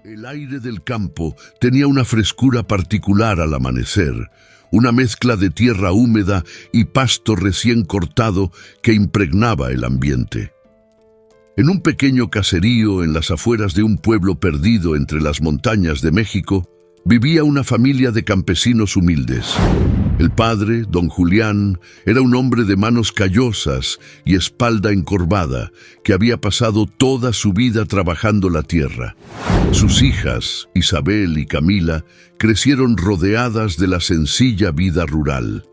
El aire del campo tenía una frescura particular al amanecer, una mezcla de tierra húmeda y pasto recién cortado que impregnaba el ambiente. En un pequeño caserío en las afueras de un pueblo perdido entre las montañas de México, vivía una familia de campesinos humildes. El padre, don Julián, era un hombre de manos callosas y espalda encorvada, que había pasado toda su vida trabajando la tierra. Sus hijas, Isabel y Camila, crecieron rodeadas de la sencilla vida rural.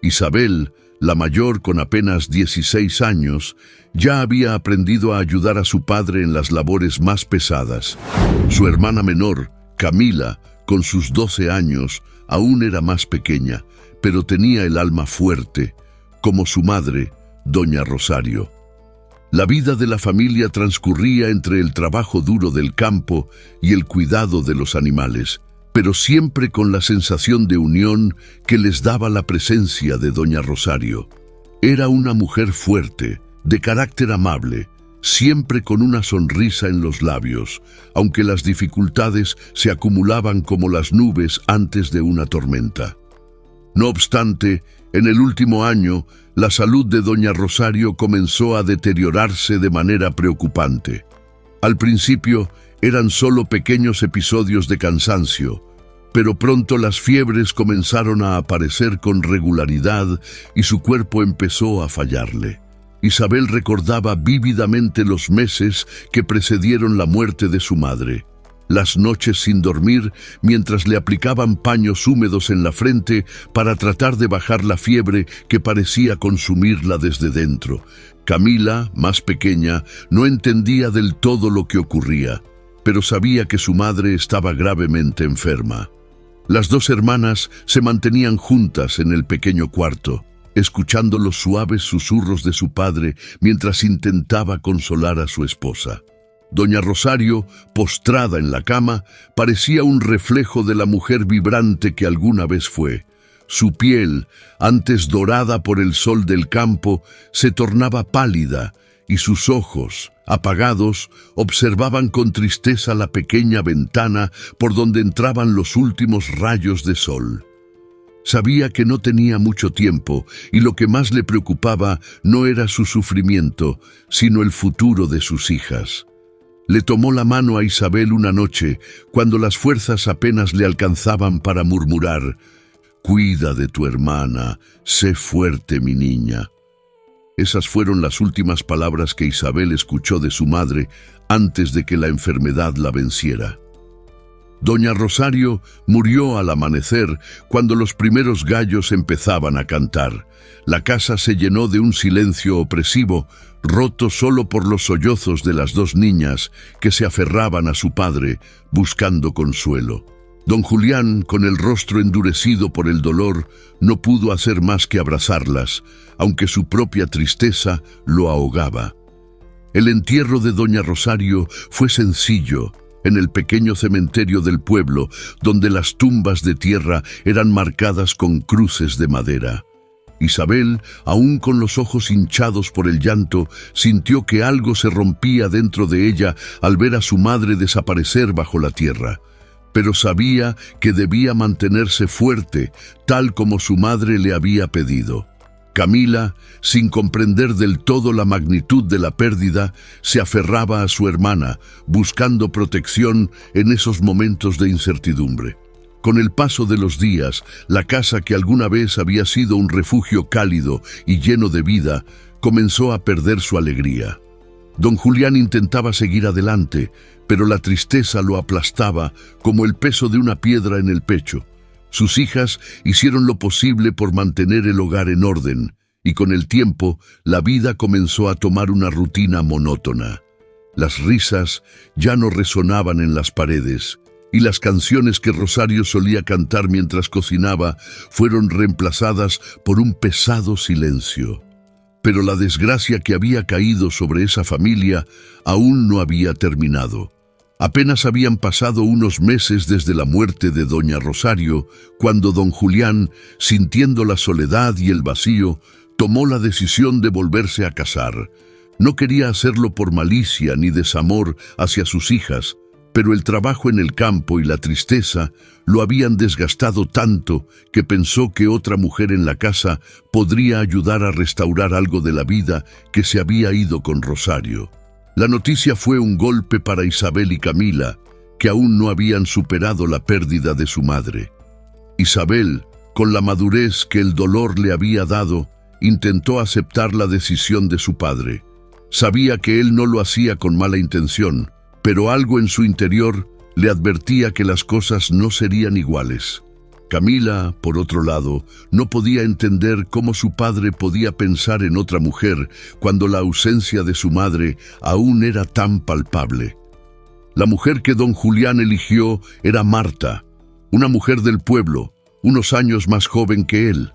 Isabel, la mayor con apenas 16 años, ya había aprendido a ayudar a su padre en las labores más pesadas. Su hermana menor, Camila, con sus 12 años, aún era más pequeña, pero tenía el alma fuerte, como su madre, doña Rosario. La vida de la familia transcurría entre el trabajo duro del campo y el cuidado de los animales, pero siempre con la sensación de unión que les daba la presencia de doña Rosario. Era una mujer fuerte, de carácter amable, siempre con una sonrisa en los labios, aunque las dificultades se acumulaban como las nubes antes de una tormenta. No obstante, en el último año, la salud de doña Rosario comenzó a deteriorarse de manera preocupante. Al principio, eran solo pequeños episodios de cansancio, pero pronto las fiebres comenzaron a aparecer con regularidad y su cuerpo empezó a fallarle. Isabel recordaba vívidamente los meses que precedieron la muerte de su madre. Las noches sin dormir mientras le aplicaban paños húmedos en la frente para tratar de bajar la fiebre que parecía consumirla desde dentro. Camila, más pequeña, no entendía del todo lo que ocurría, pero sabía que su madre estaba gravemente enferma. Las dos hermanas se mantenían juntas en el pequeño cuarto, escuchando los suaves susurros de su padre mientras intentaba consolar a su esposa. Doña Rosario, postrada en la cama, parecía un reflejo de la mujer vibrante que alguna vez fue. Su piel, antes dorada por el sol del campo, se tornaba pálida, y sus ojos, apagados, observaban con tristeza la pequeña ventana por donde entraban los últimos rayos de sol. Sabía que no tenía mucho tiempo, y lo que más le preocupaba no era su sufrimiento, sino el futuro de sus hijas. Le tomó la mano a Isabel una noche, cuando las fuerzas apenas le alcanzaban para murmurar: «Cuida de tu hermana, sé fuerte, mi niña». Esas fueron las últimas palabras que Isabel escuchó de su madre antes de que la enfermedad la venciera. Doña Rosario murió al amanecer cuando los primeros gallos empezaban a cantar. La casa se llenó de un silencio opresivo, roto solo por los sollozos de las dos niñas que se aferraban a su padre, buscando consuelo. Don Julián, con el rostro endurecido por el dolor, no pudo hacer más que abrazarlas, aunque su propia tristeza lo ahogaba. El entierro de doña Rosario fue sencillo, en el pequeño cementerio del pueblo, donde las tumbas de tierra eran marcadas con cruces de madera. Isabel, aún con los ojos hinchados por el llanto, sintió que algo se rompía dentro de ella al ver a su madre desaparecer bajo la tierra. Pero sabía que debía mantenerse fuerte, tal como su madre le había pedido. Camila, sin comprender del todo la magnitud de la pérdida, se aferraba a su hermana, buscando protección en esos momentos de incertidumbre. Con el paso de los días, la casa que alguna vez había sido un refugio cálido y lleno de vida, comenzó a perder su alegría. Don Julián intentaba seguir adelante, pero la tristeza lo aplastaba como el peso de una piedra en el pecho. Sus hijas hicieron lo posible por mantener el hogar en orden, y con el tiempo la vida comenzó a tomar una rutina monótona. Las risas ya no resonaban en las paredes, y las canciones que Rosario solía cantar mientras cocinaba fueron reemplazadas por un pesado silencio. Pero la desgracia que había caído sobre esa familia aún no había terminado. Apenas habían pasado unos meses desde la muerte de doña Rosario, cuando don Julián, sintiendo la soledad y el vacío, tomó la decisión de volverse a casar. No quería hacerlo por malicia ni desamor hacia sus hijas, pero el trabajo en el campo y la tristeza lo habían desgastado tanto que pensó que otra mujer en la casa podría ayudar a restaurar algo de la vida que se había ido con Rosario. La noticia fue un golpe para Isabel y Camila, que aún no habían superado la pérdida de su madre. Isabel, con la madurez que el dolor le había dado, intentó aceptar la decisión de su padre. Sabía que él no lo hacía con mala intención, pero algo en su interior le advertía que las cosas no serían iguales. Camila, por otro lado, no podía entender cómo su padre podía pensar en otra mujer cuando la ausencia de su madre aún era tan palpable. La mujer que don Julián eligió era Marta, una mujer del pueblo, unos años más joven que él.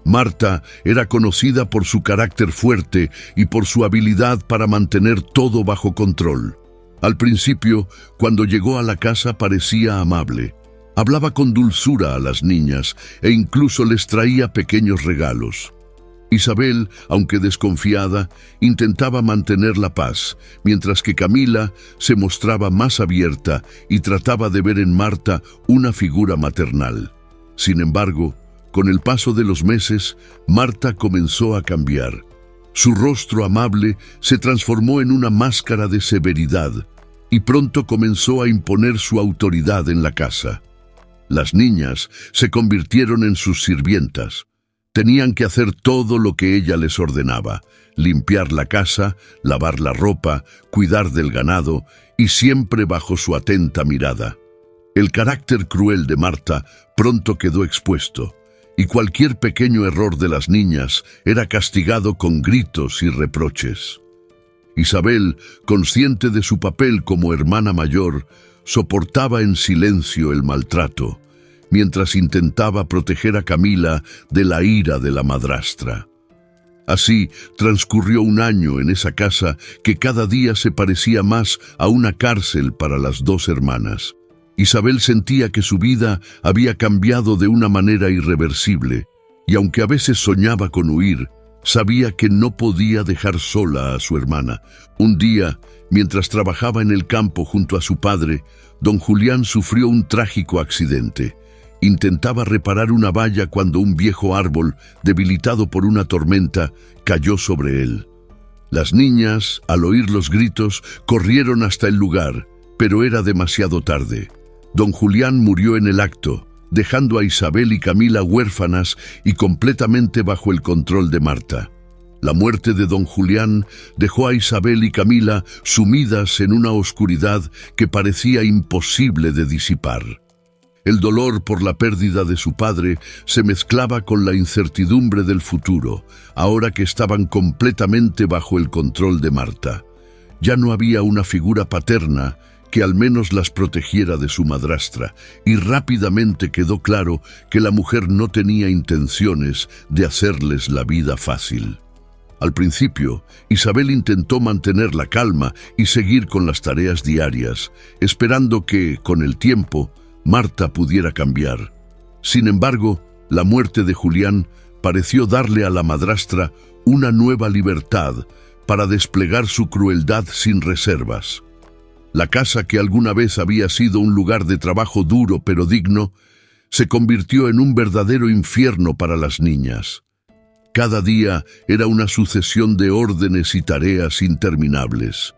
Marta era conocida por su carácter fuerte y por su habilidad para mantener todo bajo control. Al principio, cuando llegó a la casa, parecía amable. Hablaba con dulzura a las niñas e incluso les traía pequeños regalos. Isabel, aunque desconfiada, intentaba mantener la paz, mientras que Camila se mostraba más abierta y trataba de ver en Marta una figura maternal. Sin embargo, con el paso de los meses, Marta comenzó a cambiar. Su rostro amable se transformó en una máscara de severidad y pronto comenzó a imponer su autoridad en la casa. Las niñas se convirtieron en sus sirvientas. Tenían que hacer todo lo que ella les ordenaba: limpiar la casa, lavar la ropa, cuidar del ganado, y siempre bajo su atenta mirada. El carácter cruel de Marta pronto quedó expuesto, y cualquier pequeño error de las niñas era castigado con gritos y reproches. Isabel, consciente de su papel como hermana mayor, soportaba en silencio el maltrato, mientras intentaba proteger a Camila de la ira de la madrastra. Así transcurrió un año en esa casa que cada día se parecía más a una cárcel para las dos hermanas. Isabel sentía que su vida había cambiado de una manera irreversible, y aunque a veces soñaba con huir, sabía que no podía dejar sola a su hermana. Un día, mientras trabajaba en el campo junto a su padre, don Julián sufrió un trágico accidente. Intentaba reparar una valla cuando un viejo árbol, debilitado por una tormenta, cayó sobre él. Las niñas, al oír los gritos, corrieron hasta el lugar, pero era demasiado tarde. Don Julián murió en el acto, dejando a Isabel y Camila huérfanas y completamente bajo el control de Marta. La muerte de don Julián dejó a Isabel y Camila sumidas en una oscuridad que parecía imposible de disipar. El dolor por la pérdida de su padre se mezclaba con la incertidumbre del futuro, ahora que estaban completamente bajo el control de Marta. Ya no había una figura paterna que al menos las protegiera de su madrastra, y rápidamente quedó claro que la mujer no tenía intenciones de hacerles la vida fácil. Al principio, Isabel intentó mantener la calma y seguir con las tareas diarias, esperando que, con el tiempo, Marta pudiera cambiar. Sin embargo, la muerte de Julián pareció darle a la madrastra una nueva libertad para desplegar su crueldad sin reservas. La casa, que alguna vez había sido un lugar de trabajo duro pero digno, se convirtió en un verdadero infierno para las niñas. Cada día era una sucesión de órdenes y tareas interminables.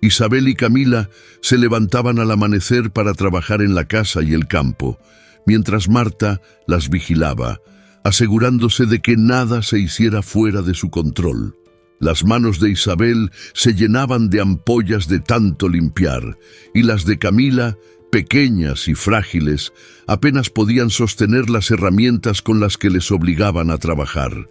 Isabel y Camila se levantaban al amanecer para trabajar en la casa y el campo, mientras Marta las vigilaba, asegurándose de que nada se hiciera fuera de su control. Las manos de Isabel se llenaban de ampollas de tanto limpiar, y las de Camila, pequeñas y frágiles, apenas podían sostener las herramientas con las que les obligaban a trabajar.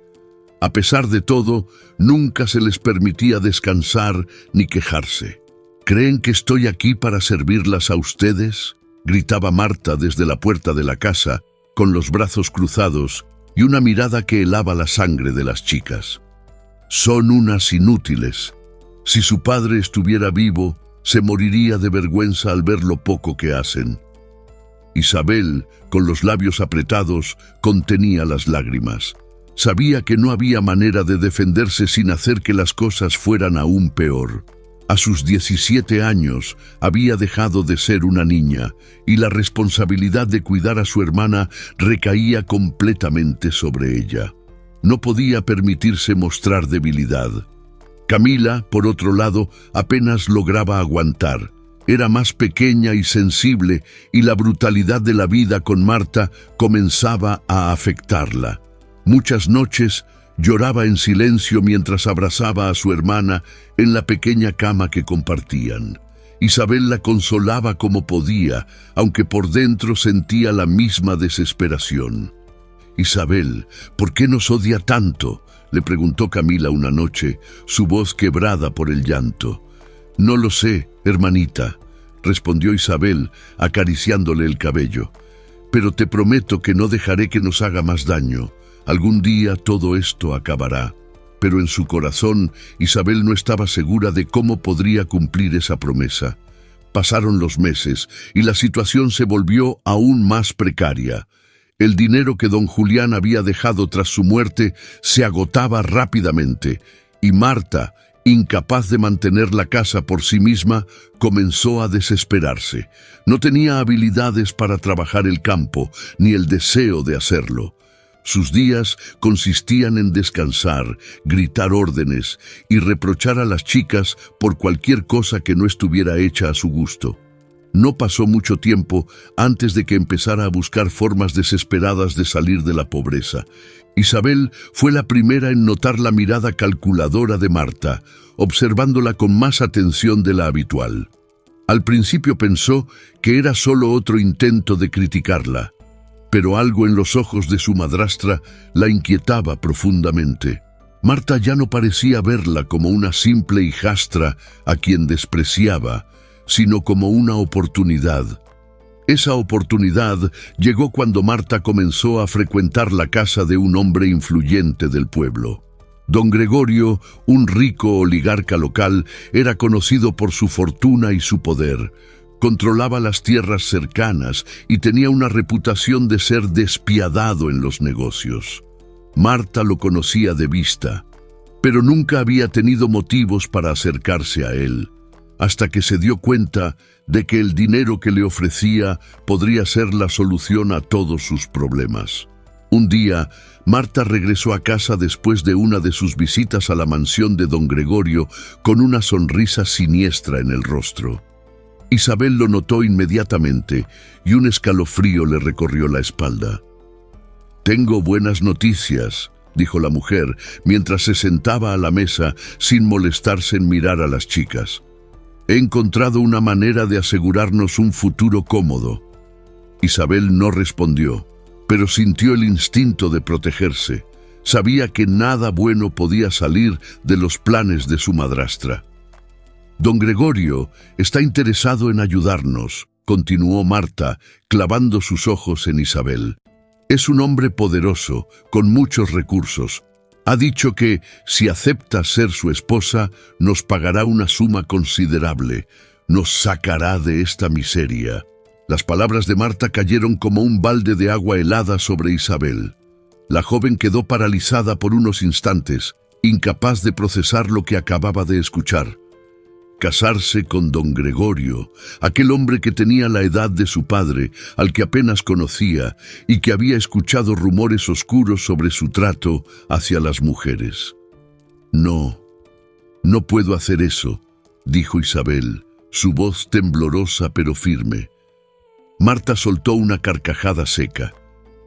A pesar de todo, nunca se les permitía descansar ni quejarse. ¿Creen que estoy aquí para servirlas a ustedes?, gritaba Marta desde la puerta de la casa, con los brazos cruzados y una mirada que helaba la sangre de las chicas. Son unas inútiles. Si su padre estuviera vivo, se moriría de vergüenza al ver lo poco que hacen. Isabel, con los labios apretados, contenía las lágrimas. Sabía que no había manera de defenderse sin hacer que las cosas fueran aún peor. A sus 17 años había dejado de ser una niña y la responsabilidad de cuidar a su hermana recaía completamente sobre ella. No podía permitirse mostrar debilidad. Camila, por otro lado, apenas lograba aguantar. Era más pequeña y sensible y la brutalidad de la vida con Marta comenzaba a afectarla. Muchas noches lloraba en silencio mientras abrazaba a su hermana en la pequeña cama que compartían. Isabel la consolaba como podía, aunque por dentro sentía la misma desesperación. «Isabel, ¿por qué nos odia tanto?», le preguntó Camila una noche, su voz quebrada por el llanto. «No lo sé, hermanita», respondió Isabel, acariciándole el cabello. «Pero te prometo que no dejaré que nos haga más daño. Algún día todo esto acabará». Pero en su corazón, Isabel no estaba segura de cómo podría cumplir esa promesa. Pasaron los meses y la situación se volvió aún más precaria. El dinero que don Julián había dejado tras su muerte se agotaba rápidamente y Marta, incapaz de mantener la casa por sí misma, comenzó a desesperarse. No tenía habilidades para trabajar el campo, ni el deseo de hacerlo. Sus días consistían en descansar, gritar órdenes y reprochar a las chicas por cualquier cosa que no estuviera hecha a su gusto. No pasó mucho tiempo antes de que empezara a buscar formas desesperadas de salir de la pobreza. Isabel fue la primera en notar la mirada calculadora de Marta, observándola con más atención de la habitual. Al principio pensó que era solo otro intento de criticarla, pero algo en los ojos de su madrastra la inquietaba profundamente. Marta ya no parecía verla como una simple hijastra a quien despreciaba, sino como una oportunidad. Esa oportunidad llegó cuando Marta comenzó a frecuentar la casa de un hombre influyente del pueblo. Don Gregorio, un rico oligarca local, era conocido por su fortuna y su poder. Controlaba las tierras cercanas y tenía una reputación de ser despiadado en los negocios. Marta lo conocía de vista, pero nunca había tenido motivos para acercarse a él, hasta que se dio cuenta de que el dinero que le ofrecía podría ser la solución a todos sus problemas. Un día, Marta regresó a casa después de una de sus visitas a la mansión de don Gregorio con una sonrisa siniestra en el rostro. Isabel lo notó inmediatamente y un escalofrío le recorrió la espalda. «Tengo buenas noticias», dijo la mujer mientras se sentaba a la mesa sin molestarse en mirar a las chicas. «He encontrado una manera de asegurarnos un futuro cómodo». Isabel no respondió, pero sintió el instinto de protegerse. Sabía que nada bueno podía salir de los planes de su madrastra. «Don Gregorio está interesado en ayudarnos», continuó Marta, clavando sus ojos en Isabel. «Es un hombre poderoso, con muchos recursos. Ha dicho que, si acepta ser su esposa, nos pagará una suma considerable. Nos sacará de esta miseria». Las palabras de Marta cayeron como un balde de agua helada sobre Isabel. La joven quedó paralizada por unos instantes, incapaz de procesar lo que acababa de escuchar. Casarse con don Gregorio, aquel hombre que tenía la edad de su padre, al que apenas conocía y que había escuchado rumores oscuros sobre su trato hacia las mujeres. «No, no puedo hacer eso», dijo Isabel, su voz temblorosa pero firme. Marta soltó una carcajada seca.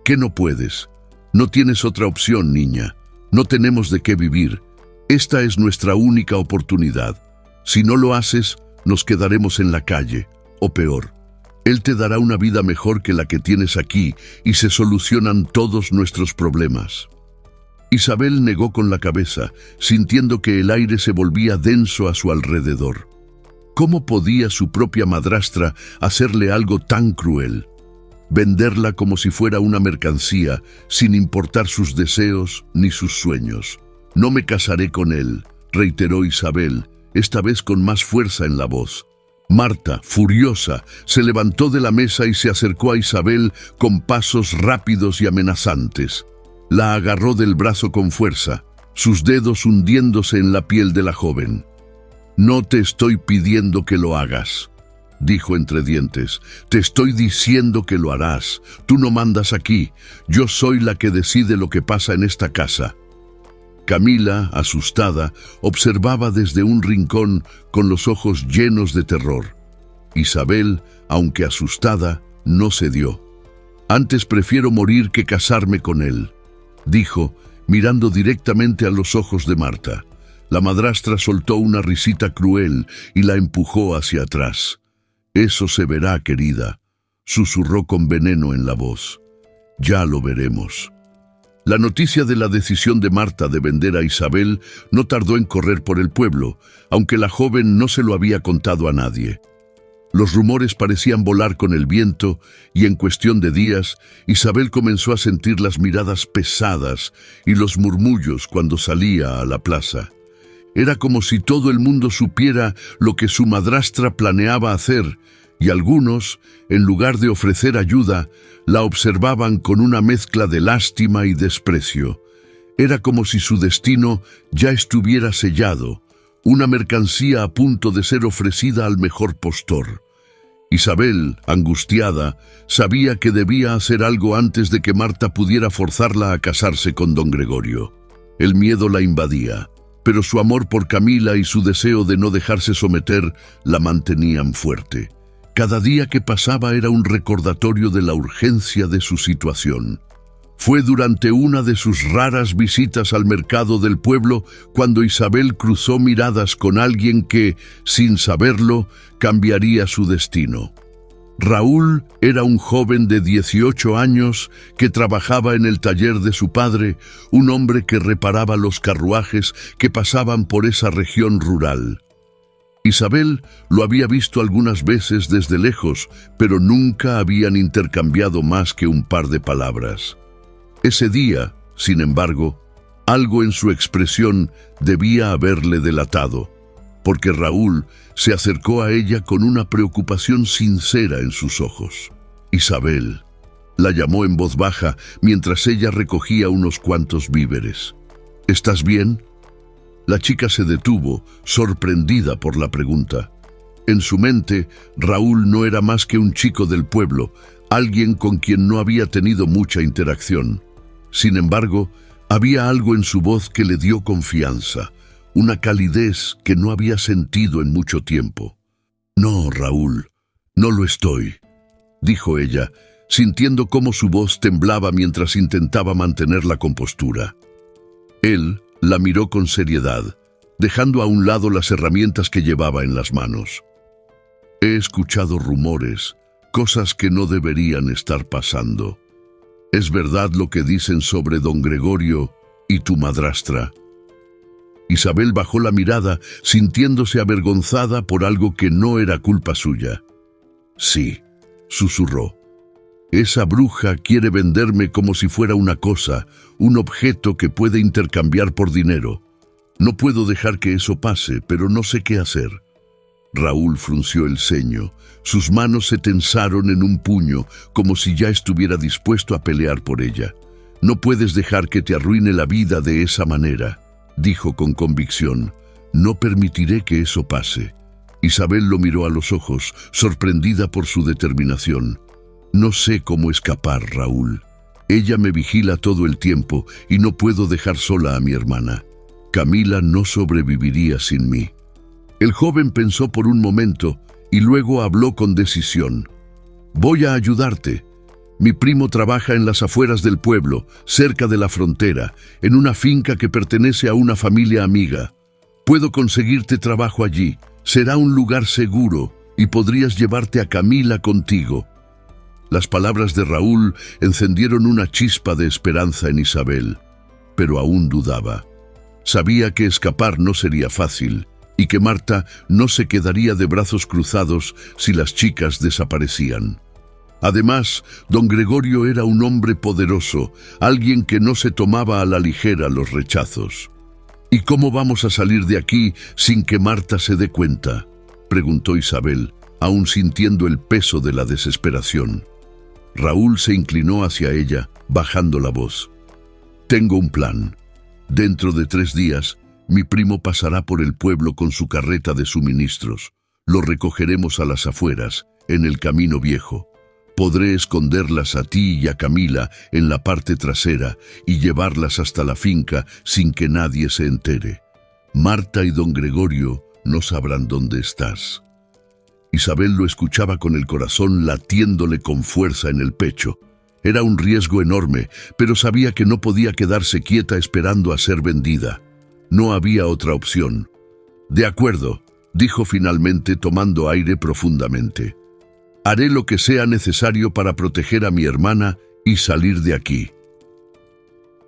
«¿Qué no puedes? No tienes otra opción, niña. No tenemos de qué vivir. Esta es nuestra única oportunidad. Si no lo haces, nos quedaremos en la calle, o peor. Él te dará una vida mejor que la que tienes aquí y se solucionan todos nuestros problemas». Isabel negó con la cabeza, sintiendo que el aire se volvía denso a su alrededor. ¿Cómo podía su propia madrastra hacerle algo tan cruel? Venderla como si fuera una mercancía, sin importar sus deseos ni sus sueños. «No me casaré con él», reiteró Isabel, esta vez con más fuerza en la voz. Marta, furiosa, se levantó de la mesa y se acercó a Isabel con pasos rápidos y amenazantes. La agarró del brazo con fuerza, sus dedos hundiéndose en la piel de la joven. No te estoy pidiendo que lo hagas, dijo entre dientes. Te estoy diciendo que lo harás. Tú no mandas aquí. Yo soy la que decide lo que pasa en esta casa. Camila, asustada, observaba desde un rincón con los ojos llenos de terror. Isabel, aunque asustada, no cedió. Antes prefiero morir que casarme con él, dijo, mirando directamente a los ojos de Marta. La madrastra soltó una risita cruel y la empujó hacia atrás. Eso se verá, querida, susurró con veneno en la voz. Ya lo veremos. La noticia de la decisión de Marta de vender a Isabel no tardó en correr por el pueblo, aunque la joven no se lo había contado a nadie. Los rumores parecían volar con el viento y en cuestión de días, Isabel comenzó a sentir las miradas pesadas y los murmullos cuando salía a la plaza. Era como si todo el mundo supiera lo que su madrastra planeaba hacer, y algunos, en lugar de ofrecer ayuda, la observaban con una mezcla de lástima y desprecio. Era como si su destino ya estuviera sellado, una mercancía a punto de ser ofrecida al mejor postor. Isabel, angustiada, sabía que debía hacer algo antes de que Marta pudiera forzarla a casarse con don Gregorio. El miedo la invadía, pero su amor por Camila y su deseo de no dejarse someter la mantenían fuerte. Cada día que pasaba era un recordatorio de la urgencia de su situación. Fue durante una de sus raras visitas al mercado del pueblo cuando Isabel cruzó miradas con alguien que, sin saberlo, cambiaría su destino. Raúl era un joven de 18 años que trabajaba en el taller de su padre, un hombre que reparaba los carruajes que pasaban por esa región rural. Isabel lo había visto algunas veces desde lejos, pero nunca habían intercambiado más que un par de palabras. Ese día, sin embargo, algo en su expresión debía haberle delatado, porque Raúl se acercó a ella con una preocupación sincera en sus ojos. Isabel, la llamó en voz baja mientras ella recogía unos cuantos víveres. ¿Estás bien? La chica se detuvo, sorprendida por la pregunta. En su mente, Raúl no era más que un chico del pueblo, alguien con quien no había tenido mucha interacción. Sin embargo, había algo en su voz que le dio confianza, una calidez que no había sentido en mucho tiempo. No, Raúl, no lo estoy, dijo ella, sintiendo cómo su voz temblaba mientras intentaba mantener la compostura. Él la miró con seriedad, dejando a un lado las herramientas que llevaba en las manos. He escuchado rumores, cosas que no deberían estar pasando. ¿Es verdad lo que dicen sobre don Gregorio y tu madrastra? Isabel bajó la mirada, sintiéndose avergonzada por algo que no era culpa suya. Sí, susurró. Esa bruja quiere venderme como si fuera una cosa, un objeto que puede intercambiar por dinero. No puedo dejar que eso pase, pero no sé qué hacer. Raúl frunció el ceño. Sus manos se tensaron en un puño, como si ya estuviera dispuesto a pelear por ella. No puedes dejar que te arruine la vida de esa manera, dijo con convicción. No permitiré que eso pase. Isabel lo miró a los ojos, sorprendida por su determinación. No sé cómo escapar, Raúl. Ella me vigila todo el tiempo y no puedo dejar sola a mi hermana. Camila no sobreviviría sin mí. El joven pensó por un momento y luego habló con decisión. Voy a ayudarte. Mi primo trabaja en las afueras del pueblo, cerca de la frontera, en una finca que pertenece a una familia amiga. Puedo conseguirte trabajo allí. Será un lugar seguro y podrías llevarte a Camila contigo. Las palabras de Raúl encendieron una chispa de esperanza en Isabel, pero aún dudaba. Sabía que escapar no sería fácil y que Marta no se quedaría de brazos cruzados si las chicas desaparecían. Además, don Gregorio era un hombre poderoso, alguien que no se tomaba a la ligera los rechazos. ¿Y cómo vamos a salir de aquí sin que Marta se dé cuenta?, preguntó Isabel, aún sintiendo el peso de la desesperación. Raúl se inclinó hacia ella, bajando la voz. Tengo un plan. Dentro de 3 días, Mi primo pasará por el pueblo con su carreta de suministros. Lo recogeremos a las afueras, en el camino viejo. Podré esconderlas a ti y a Camila en la parte trasera y llevarlas hasta la finca sin que nadie se entere. Marta y don Gregorio no sabrán dónde estás». Isabel lo escuchaba con el corazón latiéndole con fuerza en el pecho. Era un riesgo enorme, pero sabía que no podía quedarse quieta esperando a ser vendida. No había otra opción. «De acuerdo», dijo finalmente tomando aire profundamente. «Haré lo que sea necesario para proteger a mi hermana y salir de aquí».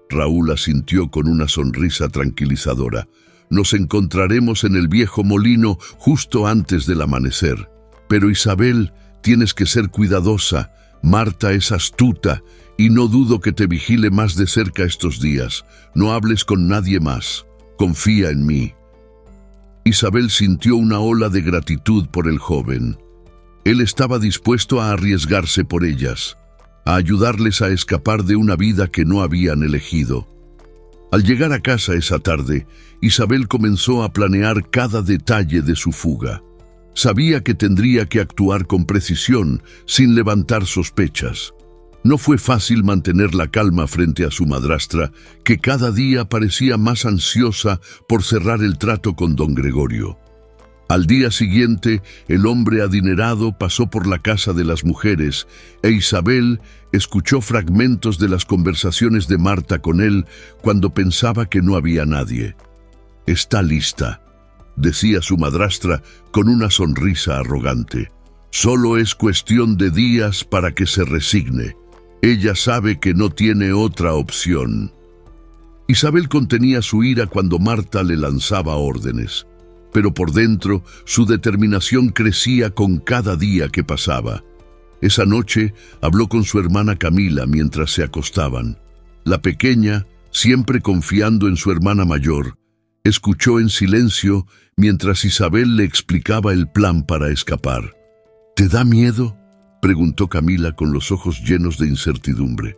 Raúl asintió con una sonrisa tranquilizadora. «Nos encontraremos en el viejo molino justo antes del amanecer. Pero Isabel, tienes que ser cuidadosa. Marta es astuta y no dudo que te vigile más de cerca estos días. No hables con nadie más. Confía en mí». Isabel sintió una ola de gratitud por el joven. Él estaba dispuesto a arriesgarse por ellas, a ayudarles a escapar de una vida que no habían elegido. Al llegar a casa esa tarde, Isabel comenzó a planear cada detalle de su fuga. Sabía que tendría que actuar con precisión, sin levantar sospechas. No fue fácil mantener la calma frente a su madrastra, que cada día parecía más ansiosa por cerrar el trato con don Gregorio. Al día siguiente, el hombre adinerado pasó por la casa de las mujeres e Isabel escuchó fragmentos de las conversaciones de Marta con él cuando pensaba que no había nadie. «Está lista», decía su madrastra con una sonrisa arrogante. «Solo es cuestión de días para que se resigne. Ella sabe que no tiene otra opción». Isabel contenía su ira cuando Marta le lanzaba órdenes, pero por dentro su determinación crecía con cada día que pasaba. Esa noche habló con su hermana Camila mientras se acostaban. La pequeña, siempre confiando en su hermana mayor, escuchó en silencio mientras Isabel le explicaba el plan para escapar. «¿Te da miedo?», preguntó Camila con los ojos llenos de incertidumbre.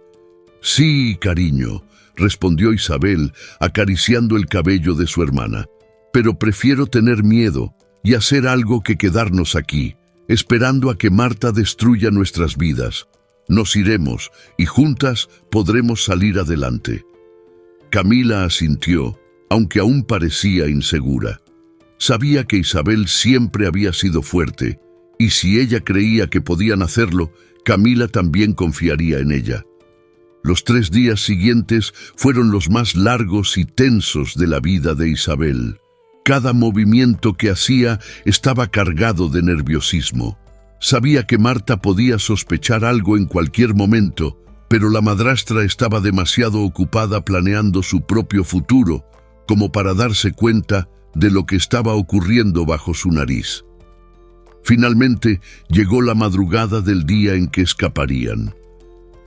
«Sí, cariño», respondió Isabel, acariciando el cabello de su hermana. «Pero prefiero tener miedo y hacer algo que quedarnos aquí, esperando a que Marta destruya nuestras vidas. Nos iremos y juntas podremos salir adelante». Camila asintió, aunque aún parecía insegura. Sabía que Isabel siempre había sido fuerte, y si ella creía que podían hacerlo, Camila también confiaría en ella. Los 3 días siguientes fueron los más largos y tensos de la vida de Isabel. Cada movimiento que hacía estaba cargado de nerviosismo. Sabía que Marta podía sospechar algo en cualquier momento, pero la madrastra estaba demasiado ocupada planeando su propio futuro como para darse cuenta de lo que estaba ocurriendo bajo su nariz. Finalmente llegó la madrugada del día en que escaparían.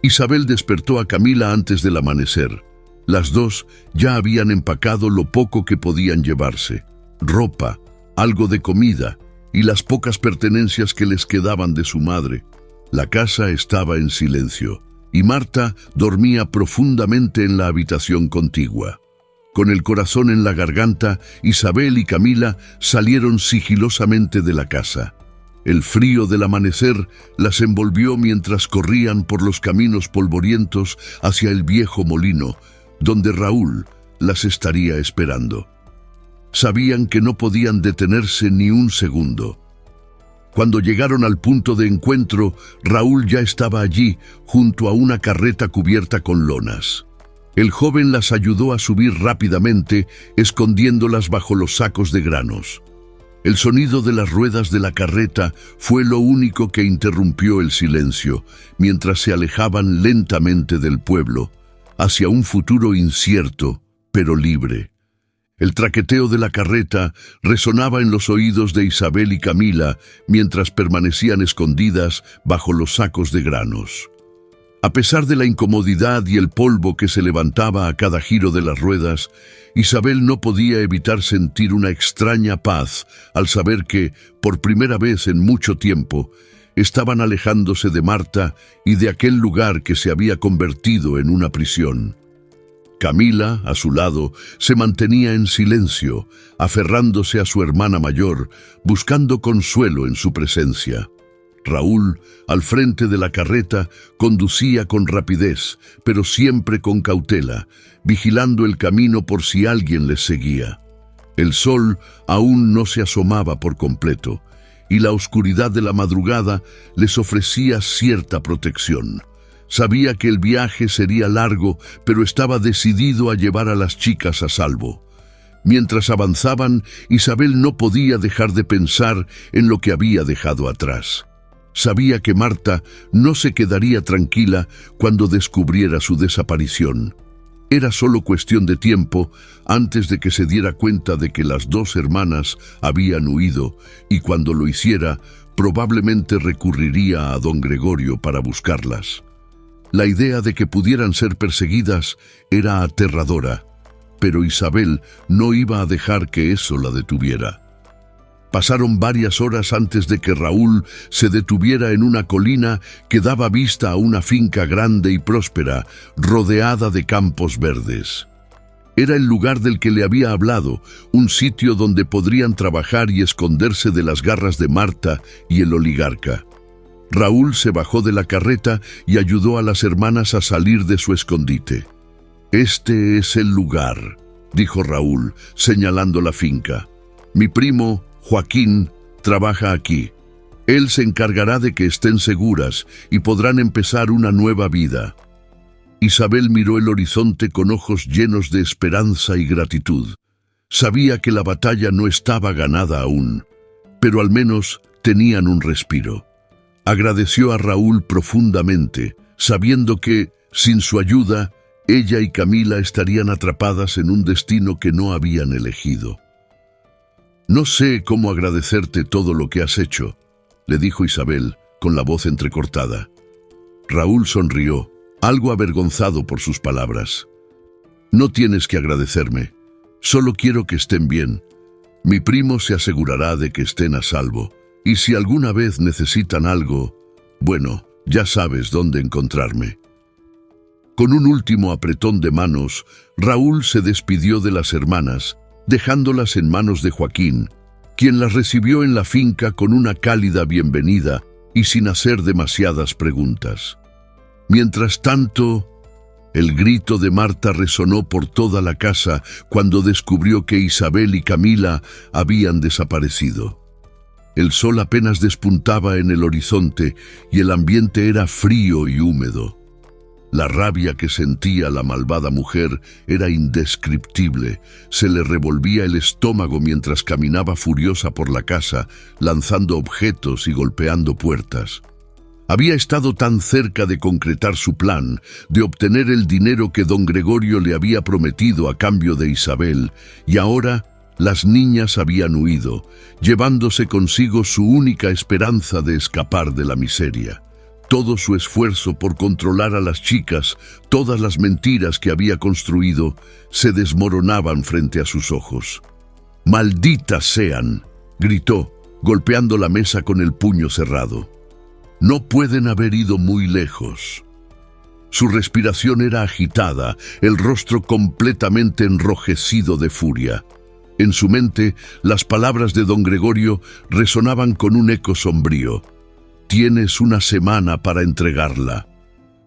Isabel despertó a Camila antes del amanecer. Las dos ya habían empacado lo poco que podían llevarse: ropa, algo de comida y las pocas pertenencias que les quedaban de su madre. La casa estaba en silencio y Marta dormía profundamente en la habitación contigua. Con el corazón en la garganta, Isabel y Camila salieron sigilosamente de la casa. El frío del amanecer las envolvió mientras corrían por los caminos polvorientos hacia el viejo molino, donde Raúl las estaría esperando. Sabían que no podían detenerse ni un segundo. Cuando llegaron al punto de encuentro, Raúl ya estaba allí, junto a una carreta cubierta con lonas. El joven las ayudó a subir rápidamente, escondiéndolas bajo los sacos de granos. El sonido de las ruedas de la carreta fue lo único que interrumpió el silencio, mientras se alejaban lentamente del pueblo, hacia un futuro incierto, pero libre. El traqueteo de la carreta resonaba en los oídos de Isabel y Camila mientras permanecían escondidas bajo los sacos de granos. A pesar de la incomodidad y el polvo que se levantaba a cada giro de las ruedas, Isabel no podía evitar sentir una extraña paz al saber que, por primera vez en mucho tiempo, estaban alejándose de Marta y de aquel lugar que se había convertido en una prisión. Camila, a su lado, se mantenía en silencio, aferrándose a su hermana mayor, buscando consuelo en su presencia. Raúl, al frente de la carreta, conducía con rapidez, pero siempre con cautela, vigilando el camino por si alguien les seguía. El sol aún no se asomaba por completo, y la oscuridad de la madrugada les ofrecía cierta protección. Sabía que el viaje sería largo, pero estaba decidido a llevar a las chicas a salvo. Mientras avanzaban, Isabel no podía dejar de pensar en lo que había dejado atrás. Sabía que Marta no se quedaría tranquila cuando descubriera su desaparición. Era solo cuestión de tiempo antes de que se diera cuenta de que las dos hermanas habían huido, y cuando lo hiciera, probablemente recurriría a don Gregorio para buscarlas. La idea de que pudieran ser perseguidas era aterradora, pero Isabel no iba a dejar que eso la detuviera. Pasaron varias horas antes de que Raúl se detuviera en una colina que daba vista a una finca grande y próspera, rodeada de campos verdes. Era el lugar del que le había hablado, un sitio donde podrían trabajar y esconderse de las garras de Marta y el oligarca. Raúl se bajó de la carreta y ayudó a las hermanas a salir de su escondite. «Este es el lugar», dijo Raúl, señalando la finca. «Mi primo, Joaquín, trabaja aquí. Él se encargará de que estén seguras y podrán empezar una nueva vida». Isabel miró el horizonte con ojos llenos de esperanza y gratitud. Sabía que la batalla no estaba ganada aún, pero al menos tenían un respiro. Agradeció a Raúl profundamente, sabiendo que, sin su ayuda, ella y Camila estarían atrapadas en un destino que no habían elegido. «No sé cómo agradecerte todo lo que has hecho», le dijo Isabel, con la voz entrecortada. Raúl sonrió, algo avergonzado por sus palabras. «No tienes que agradecerme, solo quiero que estén bien. Mi primo se asegurará de que estén a salvo. Y si alguna vez necesitan algo, bueno, ya sabes dónde encontrarme». Con un último apretón de manos, Raúl se despidió de las hermanas, dejándolas en manos de Joaquín, quien las recibió en la finca con una cálida bienvenida y sin hacer demasiadas preguntas. Mientras tanto, el grito de Marta resonó por toda la casa cuando descubrió que Isabel y Camila habían desaparecido. El sol apenas despuntaba en el horizonte y el ambiente era frío y húmedo. La rabia que sentía la malvada mujer era indescriptible. Se le revolvía el estómago mientras caminaba furiosa por la casa, lanzando objetos y golpeando puertas. Había estado tan cerca de concretar su plan, de obtener el dinero que don Gregorio le había prometido a cambio de Isabel, y ahora las niñas habían huido, llevándose consigo su única esperanza de escapar de la miseria. Todo su esfuerzo por controlar a las chicas, todas las mentiras que había construido, se desmoronaban frente a sus ojos. «¡Malditas sean!», gritó, golpeando la mesa con el puño cerrado. «No pueden haber ido muy lejos». Su respiración era agitada, el rostro completamente enrojecido de furia. En su mente, las palabras de don Gregorio resonaban con un eco sombrío. «Tienes una semana para entregarla».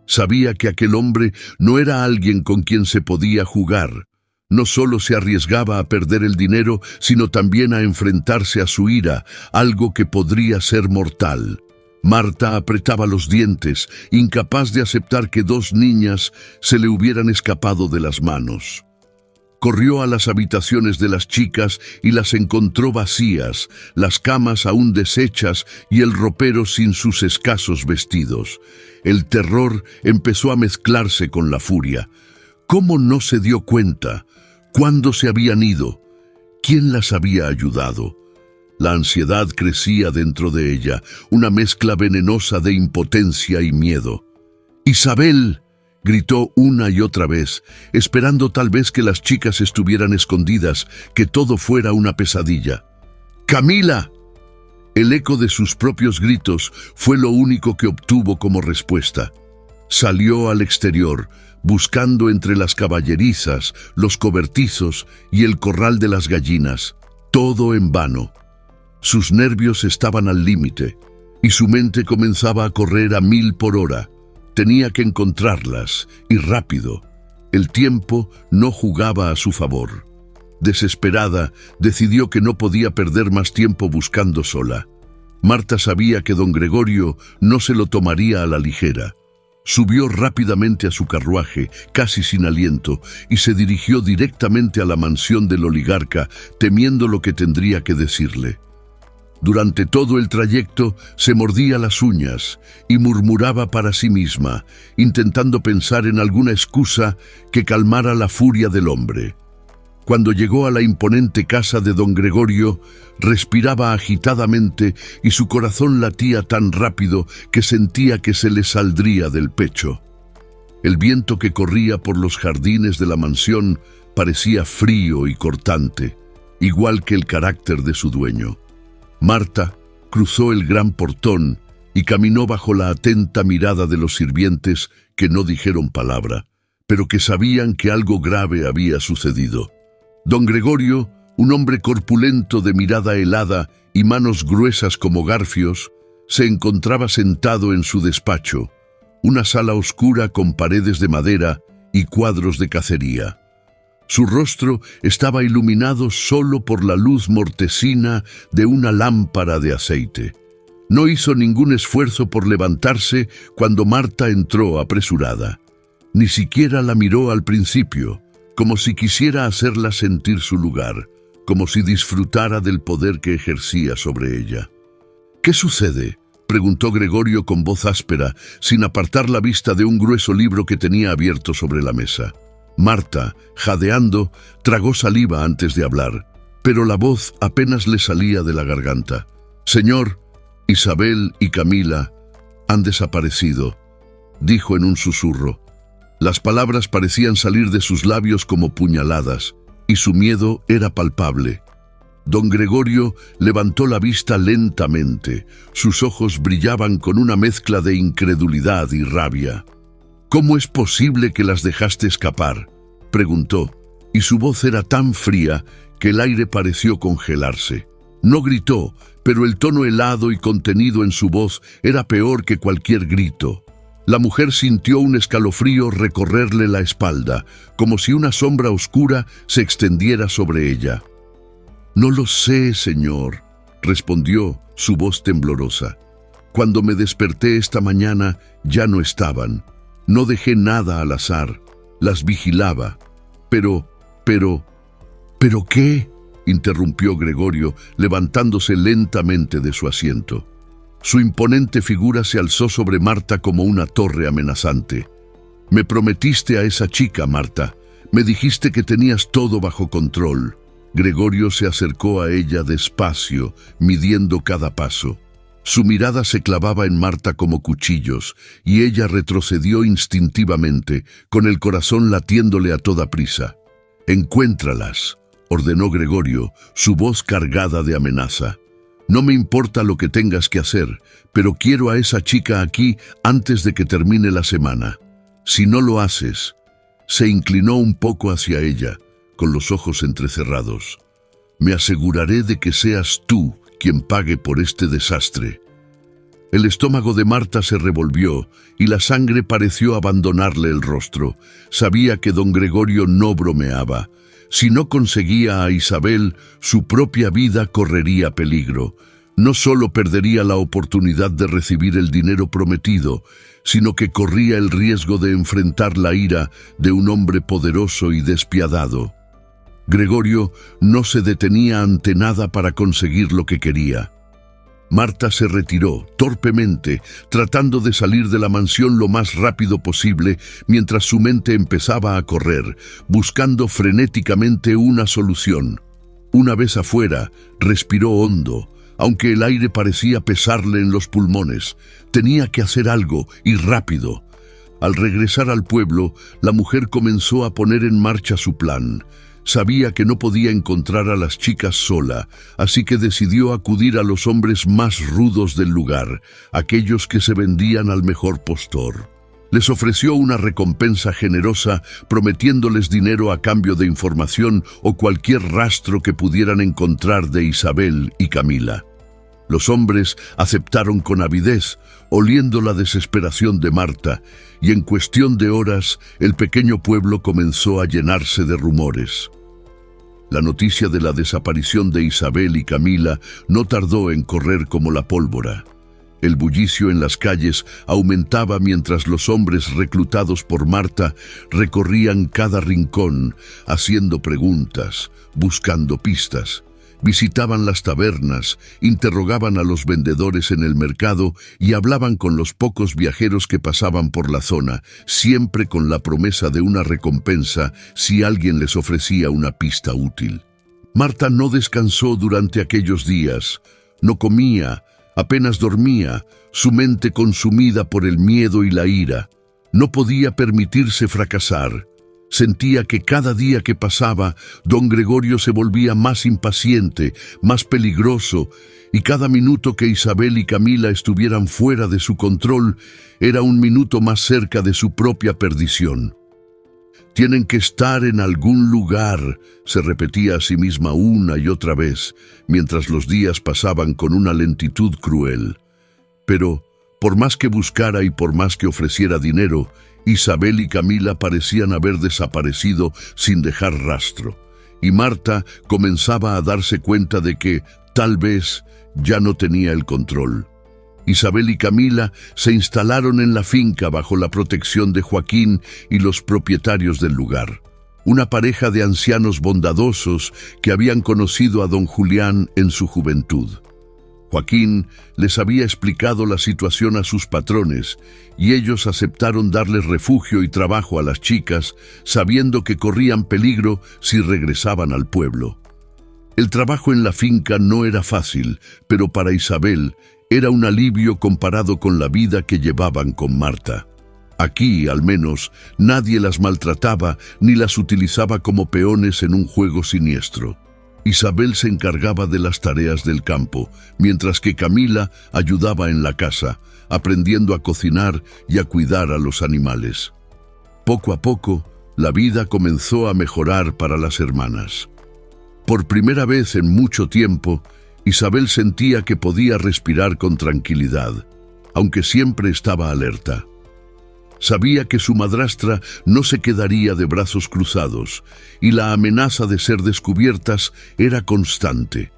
Sabía que aquel hombre no era alguien con quien se podía jugar. No solo se arriesgaba a perder el dinero, sino también a enfrentarse a su ira, algo que podría ser mortal. Marta apretaba los dientes, incapaz de aceptar que dos niñas se le hubieran escapado de las manos. Corrió a las habitaciones de las chicas y las encontró vacías, las camas aún deshechas y el ropero sin sus escasos vestidos. El terror empezó a mezclarse con la furia. ¿Cómo no se dio cuenta? ¿Cuándo se habían ido? ¿Quién las había ayudado? La ansiedad crecía dentro de ella, una mezcla venenosa de impotencia y miedo. «¡Isabel!», gritó una y otra vez, esperando tal vez que las chicas estuvieran escondidas, que todo fuera una pesadilla. «¡Camila!». El eco de sus propios gritos fue lo único que obtuvo como respuesta. Salió al exterior, buscando entre las caballerizas, los cobertizos y el corral de las gallinas. Todo en vano. Sus nervios estaban al límite, y su mente comenzaba a correr a 1000 por hora. Tenía que encontrarlas, y rápido. El tiempo no jugaba a su favor. Desesperada, decidió que no podía perder más tiempo buscando sola. Marta sabía que don Gregorio no se lo tomaría a la ligera. Subió rápidamente a su carruaje, casi sin aliento, y se dirigió directamente a la mansión del oligarca, temiendo lo que tendría que decirle. Durante todo el trayecto se mordía las uñas y murmuraba para sí misma, intentando pensar en alguna excusa que calmara la furia del hombre. Cuando llegó a la imponente casa de don Gregorio, respiraba agitadamente y su corazón latía tan rápido que sentía que se le saldría del pecho. El viento que corría por los jardines de la mansión parecía frío y cortante, igual que el carácter de su dueño. Marta cruzó el gran portón y caminó bajo la atenta mirada de los sirvientes que no dijeron palabra, pero que sabían que algo grave había sucedido. Don Gregorio, un hombre corpulento de mirada helada y manos gruesas como garfios, se encontraba sentado en su despacho, una sala oscura con paredes de madera y cuadros de cacería. Su rostro estaba iluminado solo por la luz mortecina de una lámpara de aceite. No hizo ningún esfuerzo por levantarse cuando Marta entró apresurada. Ni siquiera la miró al principio, como si quisiera hacerla sentir su lugar, como si disfrutara del poder que ejercía sobre ella. «¿Qué sucede?», preguntó Gregorio con voz áspera, sin apartar la vista de un grueso libro que tenía abierto sobre la mesa. Marta, jadeando, tragó saliva antes de hablar, pero la voz apenas le salía de la garganta. «Señor, Isabel y Camila han desaparecido», dijo en un susurro. Las palabras parecían salir de sus labios como puñaladas, y su miedo era palpable. Don Gregorio levantó la vista lentamente. Sus ojos brillaban con una mezcla de incredulidad y rabia. «¿Cómo es posible que las dejaste escapar?», preguntó, y su voz era tan fría que el aire pareció congelarse. No gritó, pero el tono helado y contenido en su voz era peor que cualquier grito. La mujer sintió un escalofrío recorrerle la espalda, como si una sombra oscura se extendiera sobre ella. «No lo sé, señor», respondió, su voz temblorosa. «Cuando me desperté esta mañana ya no estaban. No dejé nada al azar. Las vigilaba. ¿Pero qué?», interrumpió Gregorio, levantándose lentamente de su asiento. Su imponente figura se alzó sobre Marta como una torre amenazante. «Me prometiste a esa chica, Marta. Me dijiste que tenías todo bajo control». Gregorio se acercó a ella despacio, midiendo cada paso. Su mirada se clavaba en Marta como cuchillos, y ella retrocedió instintivamente, con el corazón latiéndole a toda prisa. «Encuéntralas», ordenó Gregorio, su voz cargada de amenaza. «No me importa lo que tengas que hacer, pero quiero a esa chica aquí antes de que termine la semana. Si no lo haces». Se inclinó un poco hacia ella, con los ojos entrecerrados. «Me aseguraré de que seas tú quien pague por este desastre». El estómago de Marta se revolvió y la sangre pareció abandonarle el rostro. Sabía que don Gregorio no bromeaba. Si no conseguía a Isabel, su propia vida correría peligro. No solo perdería la oportunidad de recibir el dinero prometido, sino que corría el riesgo de enfrentar la ira de un hombre poderoso y despiadado. Gregorio no se detenía ante nada para conseguir lo que quería. Marta se retiró, torpemente, tratando de salir de la mansión lo más rápido posible, mientras su mente empezaba a correr, buscando frenéticamente una solución. Una vez afuera, respiró hondo, aunque el aire parecía pesarle en los pulmones. Tenía que hacer algo, y rápido. Al regresar al pueblo, la mujer comenzó a poner en marcha su plan. Sabía que no podía encontrar a las chicas sola, así que decidió acudir a los hombres más rudos del lugar, aquellos que se vendían al mejor postor. Les ofreció una recompensa generosa, prometiéndoles dinero a cambio de información o cualquier rastro que pudieran encontrar de Isabel y Camila. Los hombres aceptaron con avidez, oliendo la desesperación de Marta, y en cuestión de horas el pequeño pueblo comenzó a llenarse de rumores. La noticia de la desaparición de Isabel y Camila no tardó en correr como la pólvora. El bullicio en las calles aumentaba mientras los hombres reclutados por Marta recorrían cada rincón, haciendo preguntas, buscando pistas. Visitaban las tabernas, interrogaban a los vendedores en el mercado y hablaban con los pocos viajeros que pasaban por la zona, siempre con la promesa de una recompensa si alguien les ofrecía una pista útil. Marta no descansó durante aquellos días, no comía, apenas dormía, su mente consumida por el miedo y la ira. No podía permitirse fracasar. Sentía que cada día que pasaba, don Gregorio se volvía más impaciente, más peligroso, y cada minuto que Isabel y Camila estuvieran fuera de su control era un minuto más cerca de su propia perdición. «Tienen que estar en algún lugar», se repetía a sí misma una y otra vez, mientras los días pasaban con una lentitud cruel. Pero, por más que buscara y por más que ofreciera dinero, Isabel y Camila parecían haber desaparecido sin dejar rastro, y Marta comenzaba a darse cuenta de que, tal vez, ya no tenía el control. Isabel y Camila se instalaron en la finca bajo la protección de Joaquín y los propietarios del lugar, una pareja de ancianos bondadosos que habían conocido a don Julián en su juventud. Joaquín les había explicado la situación a sus patrones y ellos aceptaron darles refugio y trabajo a las chicas, sabiendo que corrían peligro si regresaban al pueblo. El trabajo en la finca no era fácil, pero para Isabel era un alivio comparado con la vida que llevaban con Marta. Aquí, al menos, nadie las maltrataba ni las utilizaba como peones en un juego siniestro. Isabel se encargaba de las tareas del campo, mientras que Camila ayudaba en la casa, aprendiendo a cocinar y a cuidar a los animales. Poco a poco, la vida comenzó a mejorar para las hermanas. Por primera vez en mucho tiempo, Isabel sentía que podía respirar con tranquilidad, aunque siempre estaba alerta. Sabía que su madrastra no se quedaría de brazos cruzados y la amenaza de ser descubiertas era constante.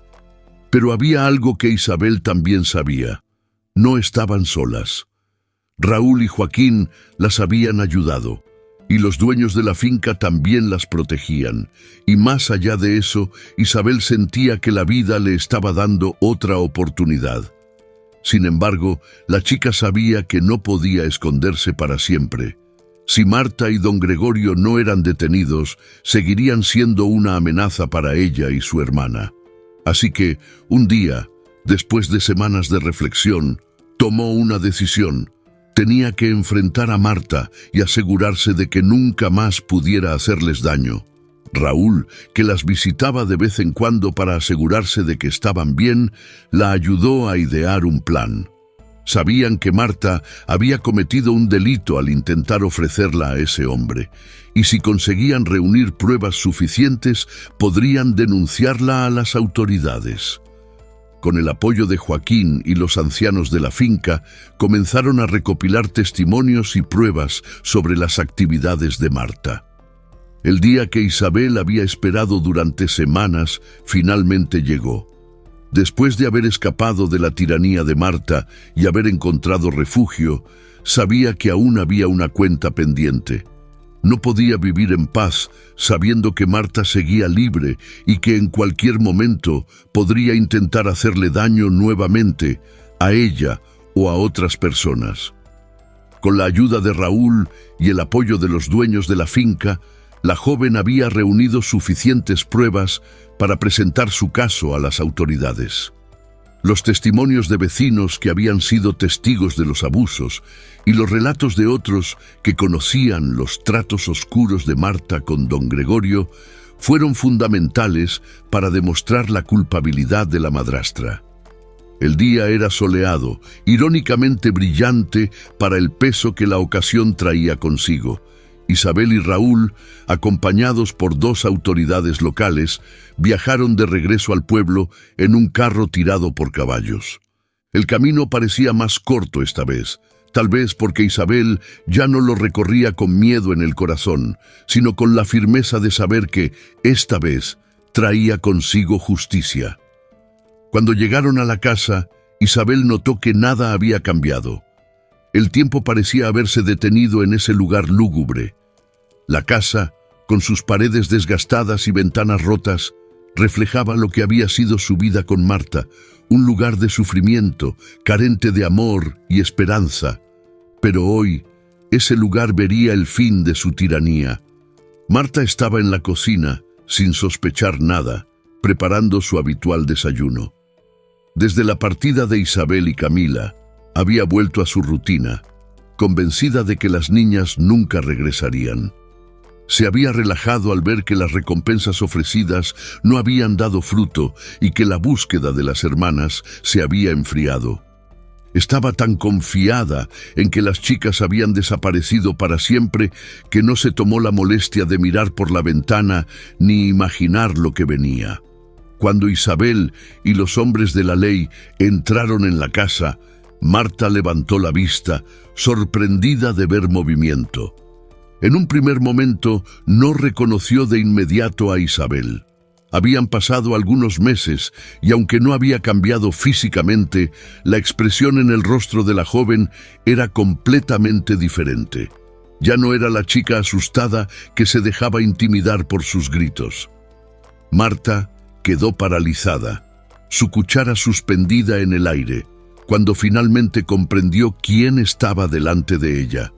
Pero había algo que Isabel también sabía. No estaban solas. Raúl y Joaquín las habían ayudado y los dueños de la finca también las protegían. Y más allá de eso, Isabel sentía que la vida le estaba dando otra oportunidad. Sin embargo, la chica sabía que no podía esconderse para siempre. Si Marta y don Gregorio no eran detenidos, seguirían siendo una amenaza para ella y su hermana. Así que, un día, después de semanas de reflexión, tomó una decisión. Tenía que enfrentar a Marta y asegurarse de que nunca más pudiera hacerles daño. Raúl, que las visitaba de vez en cuando para asegurarse de que estaban bien, la ayudó a idear un plan. Sabían que Marta había cometido un delito al intentar ofrecerla a ese hombre, y si conseguían reunir pruebas suficientes, podrían denunciarla a las autoridades. Con el apoyo de Joaquín y los ancianos de la finca, comenzaron a recopilar testimonios y pruebas sobre las actividades de Marta. El día que Isabel había esperado durante semanas, finalmente llegó. Después de haber escapado de la tiranía de Marta y haber encontrado refugio, sabía que aún había una cuenta pendiente. No podía vivir en paz sabiendo que Marta seguía libre y que en cualquier momento podría intentar hacerle daño nuevamente a ella o a otras personas. Con la ayuda de Raúl y el apoyo de los dueños de la finca, la joven había reunido suficientes pruebas para presentar su caso a las autoridades. Los testimonios de vecinos que habían sido testigos de los abusos y los relatos de otros que conocían los tratos oscuros de Marta con don Gregorio fueron fundamentales para demostrar la culpabilidad de la madrastra. El día era soleado, irónicamente brillante para el peso que la ocasión traía consigo. Isabel y Raúl, acompañados por dos autoridades locales, viajaron de regreso al pueblo en un carro tirado por caballos. El camino parecía más corto esta vez, tal vez porque Isabel ya no lo recorría con miedo en el corazón, sino con la firmeza de saber que, esta vez, traía consigo justicia. Cuando llegaron a la casa, Isabel notó que nada había cambiado. El tiempo parecía haberse detenido en ese lugar lúgubre. La casa, con sus paredes desgastadas y ventanas rotas, reflejaba lo que había sido su vida con Marta, un lugar de sufrimiento, carente de amor y esperanza. Pero hoy, ese lugar vería el fin de su tiranía. Marta estaba en la cocina, sin sospechar nada, preparando su habitual desayuno. Desde la partida de Isabel y Camila, había vuelto a su rutina, convencida de que las niñas nunca regresarían. Se había relajado al ver que las recompensas ofrecidas no habían dado fruto y que la búsqueda de las hermanas se había enfriado. Estaba tan confiada en que las chicas habían desaparecido para siempre que no se tomó la molestia de mirar por la ventana ni imaginar lo que venía. Cuando Isabel y los hombres de la ley entraron en la casa, Marta levantó la vista, sorprendida de ver movimiento. En un primer momento no reconoció de inmediato a Isabel. Habían pasado algunos meses y aunque no había cambiado físicamente, la expresión en el rostro de la joven era completamente diferente. Ya no era la chica asustada que se dejaba intimidar por sus gritos. Marta quedó paralizada, su cuchara suspendida en el aire, cuando finalmente comprendió quién estaba delante de ella.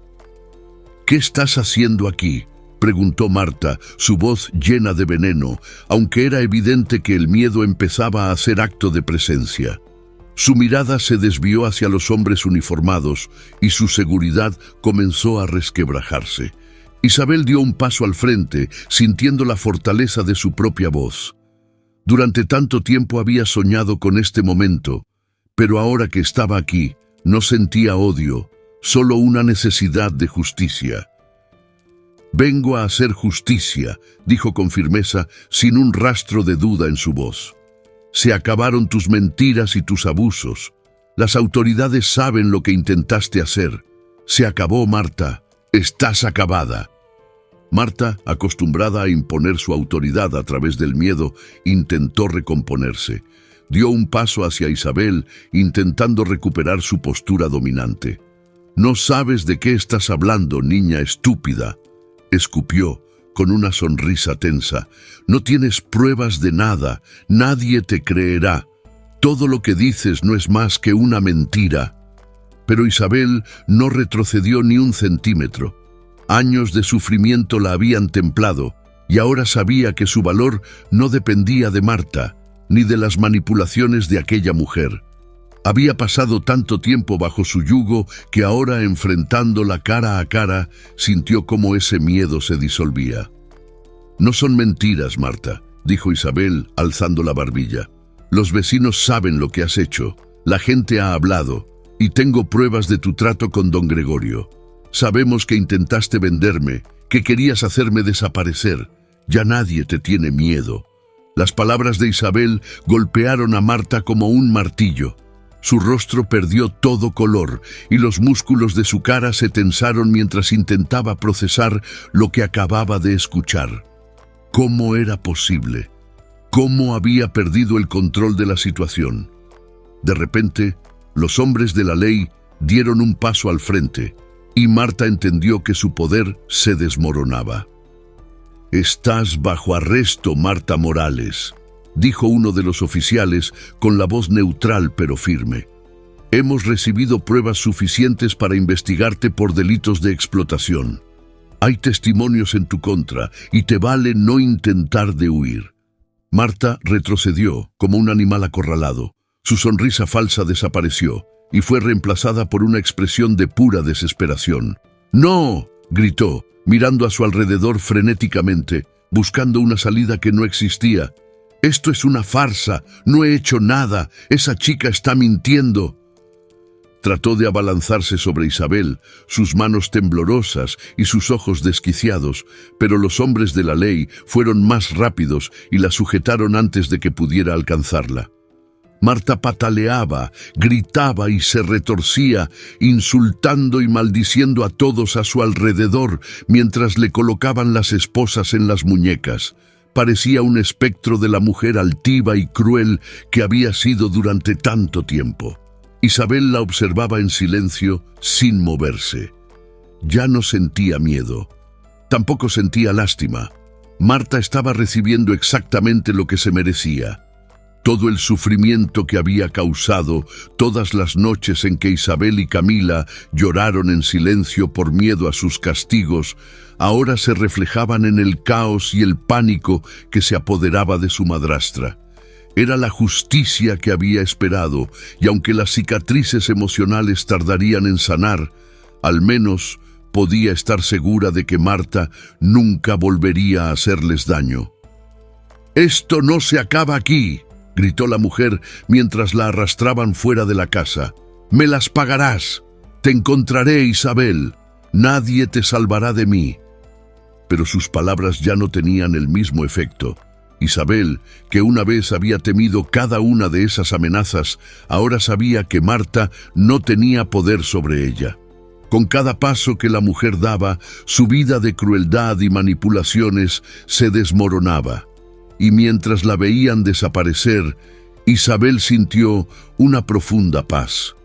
«¿Qué estás haciendo aquí?», preguntó Marta, su voz llena de veneno, aunque era evidente que el miedo empezaba a hacer acto de presencia. Su mirada se desvió hacia los hombres uniformados y su seguridad comenzó a resquebrajarse. Isabel dio un paso al frente, sintiendo la fortaleza de su propia voz. Durante tanto tiempo había soñado con este momento, pero ahora que estaba aquí, no sentía odio, solo una necesidad de justicia. «Vengo a hacer justicia», dijo con firmeza, sin un rastro de duda en su voz. «Se acabaron tus mentiras y tus abusos. Las autoridades saben lo que intentaste hacer. Se acabó, Marta. Estás acabada». Marta, acostumbrada a imponer su autoridad a través del miedo, intentó recomponerse. Dio un paso hacia Isabel, intentando recuperar su postura dominante. «No sabes de qué estás hablando, niña estúpida», escupió, con una sonrisa tensa. «No tienes pruebas de nada, nadie te creerá. Todo lo que dices no es más que una mentira». Pero Isabel no retrocedió ni un centímetro. Años de sufrimiento la habían templado, y ahora sabía que su valor no dependía de Marta, ni de las manipulaciones de aquella mujer. Había pasado tanto tiempo bajo su yugo que ahora, enfrentándola cara a cara, sintió cómo ese miedo se disolvía. «No son mentiras, Marta», dijo Isabel, alzando la barbilla. «Los vecinos saben lo que has hecho, la gente ha hablado, y tengo pruebas de tu trato con don Gregorio. Sabemos que intentaste venderme, que querías hacerme desaparecer. Ya nadie te tiene miedo». Las palabras de Isabel golpearon a Marta como un martillo. Su rostro perdió todo color y los músculos de su cara se tensaron mientras intentaba procesar lo que acababa de escuchar. ¿Cómo era posible? ¿Cómo había perdido el control de la situación? De repente, los hombres de la ley dieron un paso al frente y Marta entendió que su poder se desmoronaba. «Estás bajo arresto, Marta Morales», dijo uno de los oficiales con la voz neutral pero firme. «Hemos recibido pruebas suficientes para investigarte por delitos de explotación. Hay testimonios en tu contra y te vale no intentar de huir». Marta retrocedió como un animal acorralado. Su sonrisa falsa desapareció y fue reemplazada por una expresión de pura desesperación. «¡No!», gritó, mirando a su alrededor frenéticamente, buscando una salida que no existía. «Esto es una farsa, no he hecho nada, esa chica está mintiendo». Trató de abalanzarse sobre Isabel, sus manos temblorosas y sus ojos desquiciados, pero los hombres de la ley fueron más rápidos y la sujetaron antes de que pudiera alcanzarla. Marta pataleaba, gritaba y se retorcía, insultando y maldiciendo a todos a su alrededor, mientras le colocaban las esposas en las muñecas. Parecía un espectro de la mujer altiva y cruel que había sido durante tanto tiempo. Isabel la observaba en silencio, sin moverse. Ya no sentía miedo. Tampoco sentía lástima. Marta estaba recibiendo exactamente lo que se merecía. Todo el sufrimiento que había causado, todas las noches en que Isabel y Camila lloraron en silencio por miedo a sus castigos, ahora se reflejaban en el caos y el pánico que se apoderaba de su madrastra. Era la justicia que había esperado, y aunque las cicatrices emocionales tardarían en sanar, al menos podía estar segura de que Marta nunca volvería a hacerles daño. «¡Esto no se acaba aquí!», gritó la mujer mientras la arrastraban fuera de la casa. «¡Me las pagarás! Te encontraré, Isabel. Nadie te salvará de mí». Pero sus palabras ya no tenían el mismo efecto. Isabel, que una vez había temido cada una de esas amenazas, ahora sabía que Marta no tenía poder sobre ella. Con cada paso que la mujer daba, su vida de crueldad y manipulaciones se desmoronaba. Y mientras la veían desaparecer, Isabel sintió una profunda paz.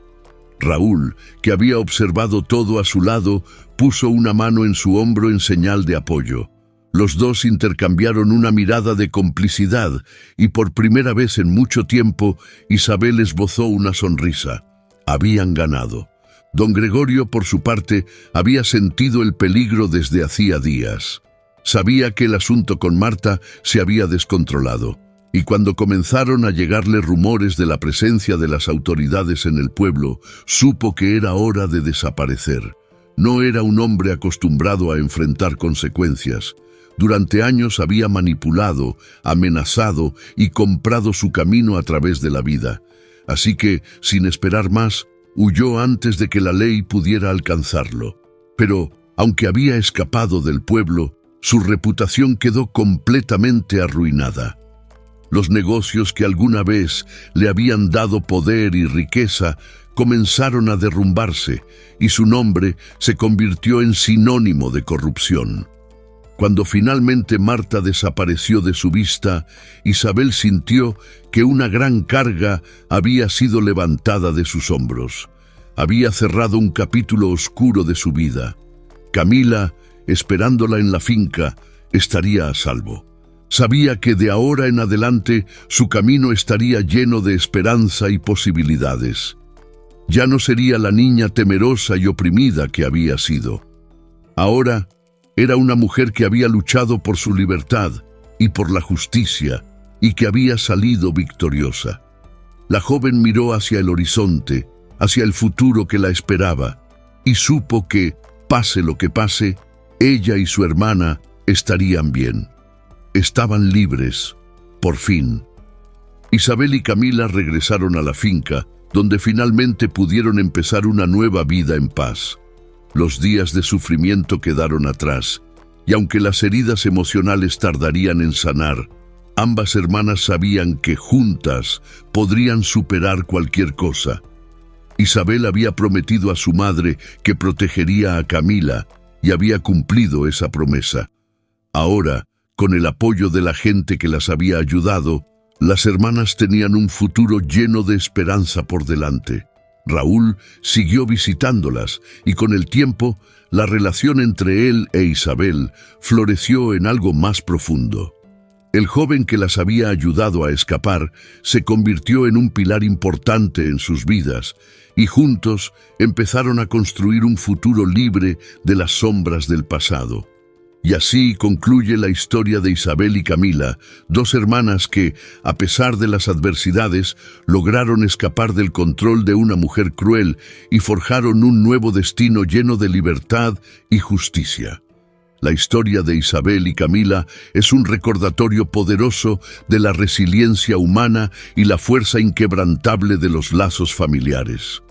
Raúl, que había observado todo a su lado, puso una mano en su hombro en señal de apoyo. Los dos intercambiaron una mirada de complicidad y por primera vez en mucho tiempo Isabel esbozó una sonrisa. Habían ganado. Don Gregorio, por su parte, había sentido el peligro desde hacía días. Sabía que el asunto con Marta se había descontrolado, y cuando comenzaron a llegarle rumores de la presencia de las autoridades en el pueblo, supo que era hora de desaparecer. No era un hombre acostumbrado a enfrentar consecuencias. Durante años había manipulado, amenazado y comprado su camino a través de la vida. Así que, sin esperar más, huyó antes de que la ley pudiera alcanzarlo. Pero, aunque había escapado del pueblo, su reputación quedó completamente arruinada. Los negocios que alguna vez le habían dado poder y riqueza comenzaron a derrumbarse y su nombre se convirtió en sinónimo de corrupción. Cuando finalmente Marta desapareció de su vista, Isabel sintió que una gran carga había sido levantada de sus hombros. Había cerrado un capítulo oscuro de su vida. Camila, esperándola en la finca, estaría a salvo. Sabía que de ahora en adelante su camino estaría lleno de esperanza y posibilidades. Ya no sería la niña temerosa y oprimida que había sido. Ahora era una mujer que había luchado por su libertad y por la justicia y que había salido victoriosa. La joven miró hacia el horizonte, hacia el futuro que la esperaba, y supo que, pase lo que pase, ella y su hermana estarían bien. Estaban libres, por fin. Isabel y Camila regresaron a la finca, donde finalmente pudieron empezar una nueva vida en paz. Los días de sufrimiento quedaron atrás, y aunque las heridas emocionales tardarían en sanar, ambas hermanas sabían que juntas podrían superar cualquier cosa. Isabel había prometido a su madre que protegería a Camila, y había cumplido esa promesa. Ahora, con el apoyo de la gente que las había ayudado, las hermanas tenían un futuro lleno de esperanza por delante. Raúl siguió visitándolas y con el tiempo la relación entre él e Isabel floreció en algo más profundo. El joven que las había ayudado a escapar se convirtió en un pilar importante en sus vidas y juntos empezaron a construir un futuro libre de las sombras del pasado. Y así concluye la historia de Isabel y Camila, dos hermanas que, a pesar de las adversidades, lograron escapar del control de una mujer cruel y forjaron un nuevo destino lleno de libertad y justicia. La historia de Isabel y Camila es un recordatorio poderoso de la resiliencia humana y la fuerza inquebrantable de los lazos familiares.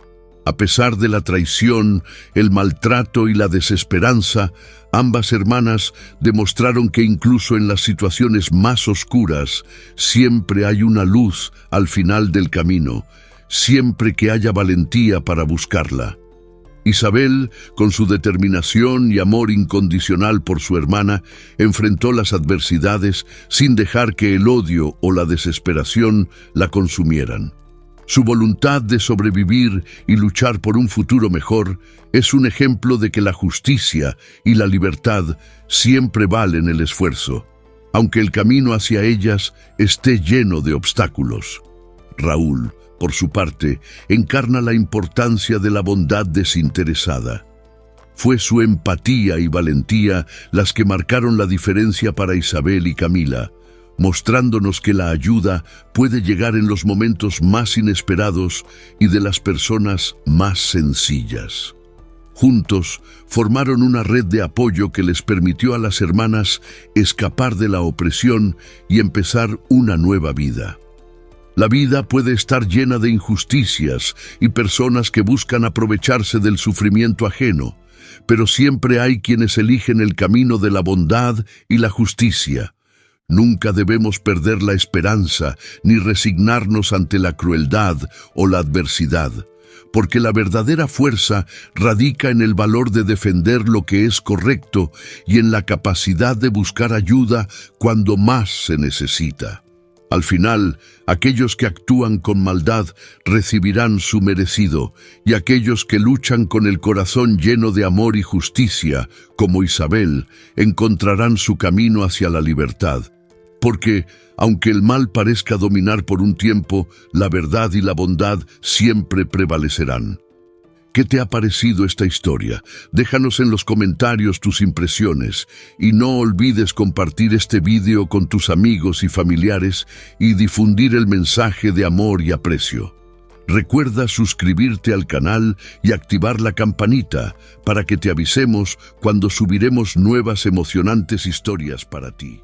A pesar de la traición, el maltrato y la desesperanza, ambas hermanas demostraron que incluso en las situaciones más oscuras, siempre hay una luz al final del camino, siempre que haya valentía para buscarla. Isabel, con su determinación y amor incondicional por su hermana, enfrentó las adversidades sin dejar que el odio o la desesperación la consumieran. Su voluntad de sobrevivir y luchar por un futuro mejor es un ejemplo de que la justicia y la libertad siempre valen el esfuerzo, aunque el camino hacia ellas esté lleno de obstáculos. Raúl, por su parte, encarna la importancia de la bondad desinteresada. Fue su empatía y valentía las que marcaron la diferencia para Isabel y Camila, mostrándonos que la ayuda puede llegar en los momentos más inesperados y de las personas más sencillas. Juntos formaron una red de apoyo que les permitió a las hermanas escapar de la opresión y empezar una nueva vida. La vida puede estar llena de injusticias y personas que buscan aprovecharse del sufrimiento ajeno, pero siempre hay quienes eligen el camino de la bondad y la justicia. Nunca debemos perder la esperanza ni resignarnos ante la crueldad o la adversidad, porque la verdadera fuerza radica en el valor de defender lo que es correcto y en la capacidad de buscar ayuda cuando más se necesita. Al final, aquellos que actúan con maldad recibirán su merecido, y aquellos que luchan con el corazón lleno de amor y justicia, como Isabel, encontrarán su camino hacia la libertad. Porque, aunque el mal parezca dominar por un tiempo, la verdad y la bondad siempre prevalecerán. ¿Qué te ha parecido esta historia? Déjanos en los comentarios tus impresiones y no olvides compartir este vídeo con tus amigos y familiares y difundir el mensaje de amor y aprecio. Recuerda suscribirte al canal y activar la campanita para que te avisemos cuando subiremos nuevas emocionantes historias para ti.